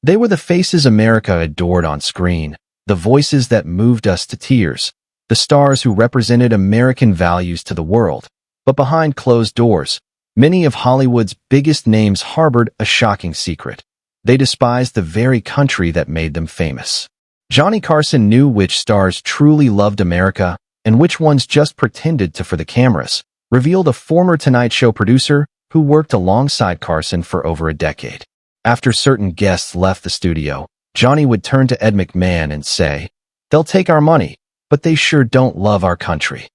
They were the faces America adored on screen, the voices that moved us to tears, the stars who represented American values to the world. But behind closed doors, many of Hollywood's biggest names harbored a shocking secret. They despised the very country that made them famous. Johnny Carson knew which stars truly loved America and which ones just pretended to for the cameras, revealed a former Tonight Show producer who worked alongside Carson for over a decade. After certain guests left the studio, Johnny would turn to Ed McMahon and say, "They'll take our money, but they sure don't love our country."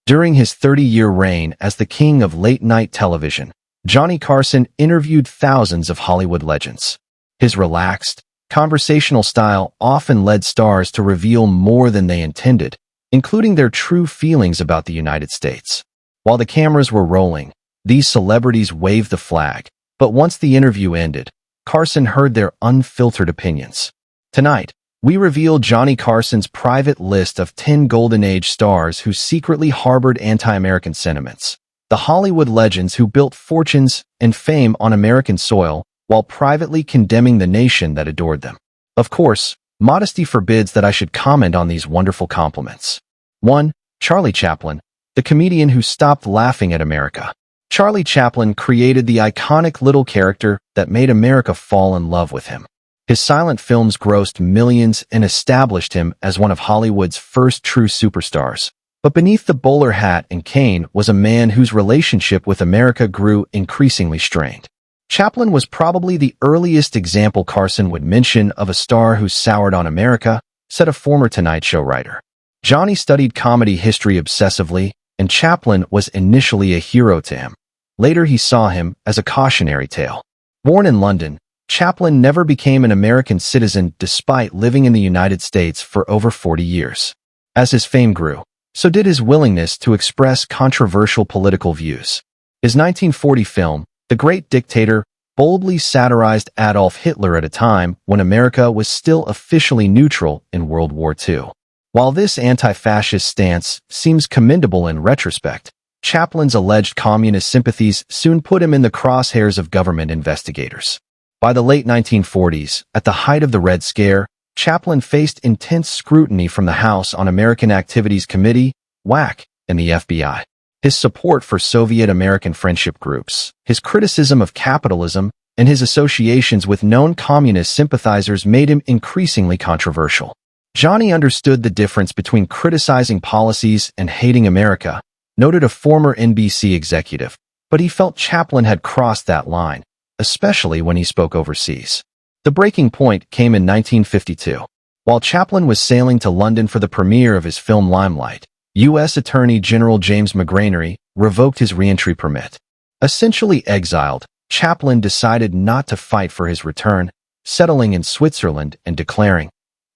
During his 30-year reign as the king of late-night television, Johnny Carson interviewed thousands of Hollywood legends. His relaxed, conversational style often led stars to reveal more than they intended, including their true feelings about the United States. While the cameras were rolling, these celebrities waved the flag, but once the interview ended, Carson heard their unfiltered opinions. Tonight, we reveal Johnny Carson's private list of 10 Golden Age stars who secretly harbored anti-American sentiments. The Hollywood legends who built fortunes and fame on American soil while privately condemning the nation that adored them. Of course, modesty forbids that I should comment on these wonderful compliments. 1. Charlie Chaplin, the comedian who stopped laughing at America. Charlie Chaplin created the iconic little character that made America fall in love with him. His silent films grossed millions and established him as one of Hollywood's first true superstars. But beneath the bowler hat and cane was a man whose relationship with America grew increasingly strained. Chaplin was probably the earliest example Carson would mention of a star who soured on America, said a former Tonight Show writer. Johnny studied comedy history obsessively, and Chaplin was initially a hero to him. Later he saw him as a cautionary tale. Born in London, Chaplin never became an American citizen despite living in the United States for over 40 years. As his fame grew, so did his willingness to express controversial political views. His 1940 film, The Great Dictator, boldly satirized Adolf Hitler at a time when America was still officially neutral in World War II. While this anti-fascist stance seems commendable in retrospect, Chaplin's alleged communist sympathies soon put him in the crosshairs of government investigators. By the late 1940s, at the height of the Red Scare, Chaplin faced intense scrutiny from the House Un-American Activities Committee, WAC, and the FBI. His support for Soviet-American friendship groups, his criticism of capitalism, and his associations with known communist sympathizers made him increasingly controversial. Johnny understood the difference between criticizing policies and hating America, noted a former NBC executive, but he felt Chaplin had crossed that line, especially when he spoke overseas. The breaking point came in 1952. While Chaplin was sailing to London for the premiere of his film Limelight, U.S. Attorney General James McGranary revoked his re-entry permit. Essentially exiled, Chaplin decided not to fight for his return, settling in Switzerland and declaring,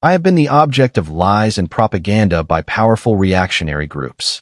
"I have been the object of lies and propaganda by powerful reactionary groups."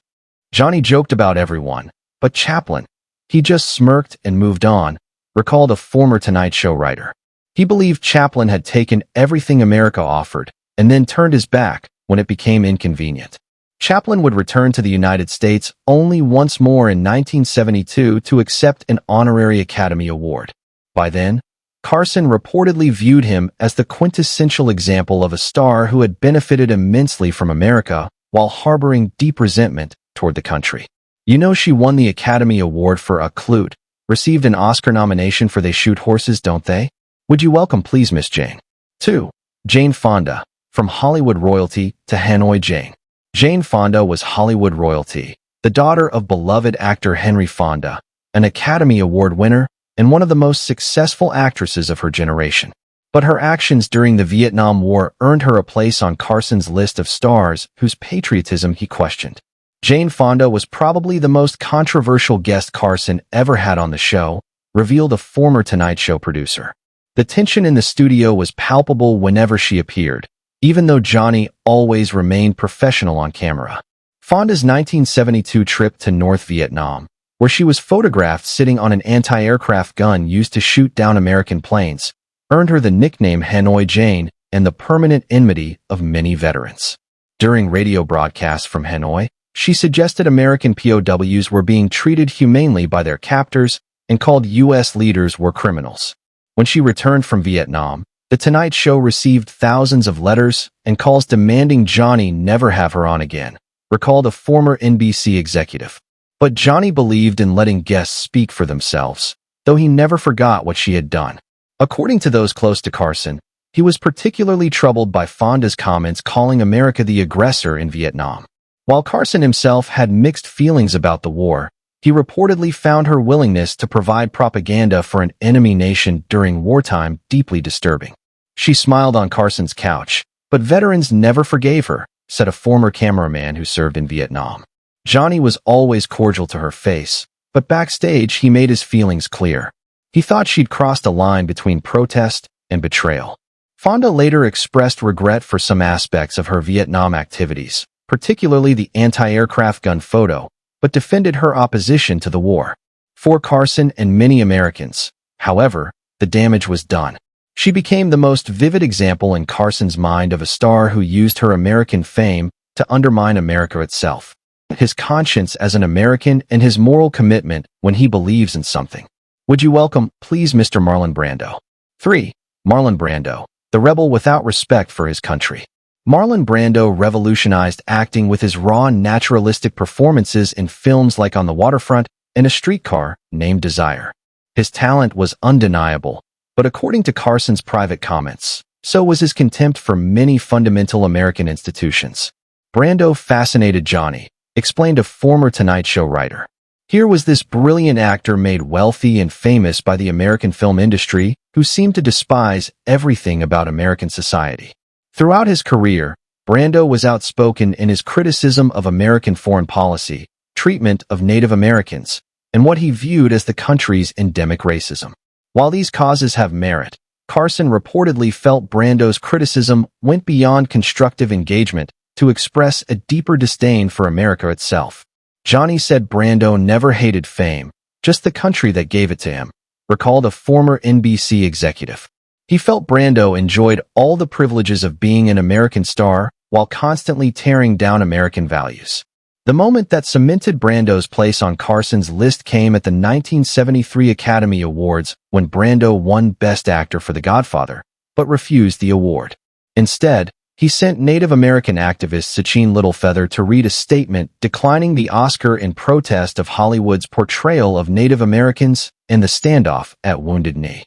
Johnny joked about everyone, but Chaplin, he just smirked and moved on, recalled a former Tonight Show writer. He believed Chaplin had taken everything America offered and then turned his back when it became inconvenient. Chaplin would return to the United States only once more in 1972 to accept an honorary Academy Award. By then, Carson reportedly viewed him as the quintessential example of a star who had benefited immensely from America while harboring deep resentment toward the country. You know, she won the Academy Award for A Clute, received an Oscar nomination for They Shoot Horses, Don't They? Would you welcome please Miss Jane? 2. Jane Fonda, from Hollywood royalty to Hanoi Jane. Jane Fonda was Hollywood royalty, the daughter of beloved actor Henry Fonda, an Academy Award winner and one of the most successful actresses of her generation. But her actions during the Vietnam War earned her a place on Carson's list of stars whose patriotism he questioned. Jane Fonda was probably the most controversial guest Carson ever had on the show, revealed a former Tonight Show producer. The tension in the studio was palpable whenever she appeared, even though Johnny always remained professional on camera. Fonda's 1972 trip to North Vietnam, where she was photographed sitting on an anti-aircraft gun used to shoot down American planes, earned her the nickname Hanoi Jane and the permanent enmity of many veterans. During radio broadcasts from Hanoi, she suggested American POWs were being treated humanely by their captors and called U.S. leaders were criminals. When she returned from Vietnam, The Tonight Show received thousands of letters and calls demanding Johnny never have her on again, recalled a former NBC executive. But Johnny believed in letting guests speak for themselves, though he never forgot what she had done. According to those close to Carson, he was particularly troubled by Fonda's comments calling America the aggressor in Vietnam. While Carson himself had mixed feelings about the war, he reportedly found her willingness to provide propaganda for an enemy nation during wartime deeply disturbing. She smiled on Carson's couch, but veterans never forgave her, said a former cameraman who served in Vietnam. Johnny was always cordial to her face, but backstage he made his feelings clear. He thought she'd crossed a line between protest and betrayal. Fonda later expressed regret for some aspects of her Vietnam activities, particularly the anti-aircraft gun photo, but defended her opposition to the war. For Carson and many Americans, however, the damage was done. She became the most vivid example in Carson's mind of a star who used her American fame to undermine America itself. His conscience as an American and his moral commitment when he believes in something. Would you welcome, please, Mr. Marlon Brando? 3. Marlon Brando, the rebel without respect for his country. Marlon Brando revolutionized acting with his raw, naturalistic performances in films like On the Waterfront and A Streetcar Named Desire. His talent was undeniable, but according to Carson's private comments, so was his contempt for many fundamental American institutions. Brando fascinated Johnny, explained a former Tonight Show writer. Here was this brilliant actor made wealthy and famous by the American film industry who seemed to despise everything about American society. Throughout his career, Brando was outspoken in his criticism of American foreign policy, treatment of Native Americans, and what he viewed as the country's endemic racism. While these causes have merit, Carson reportedly felt Brando's criticism went beyond constructive engagement to express a deeper disdain for America itself. Johnny said Brando never hated fame, just the country that gave it to him, recalled a former NBC executive. He felt Brando enjoyed all the privileges of being an American star while constantly tearing down American values. The moment that cemented Brando's place on Carson's list came at the 1973 Academy Awards when Brando won Best Actor for The Godfather, but refused the award. Instead, he sent Native American activist Sachin Littlefeather to read a statement declining the Oscar in protest of Hollywood's portrayal of Native Americans in The Standoff at Wounded Knee.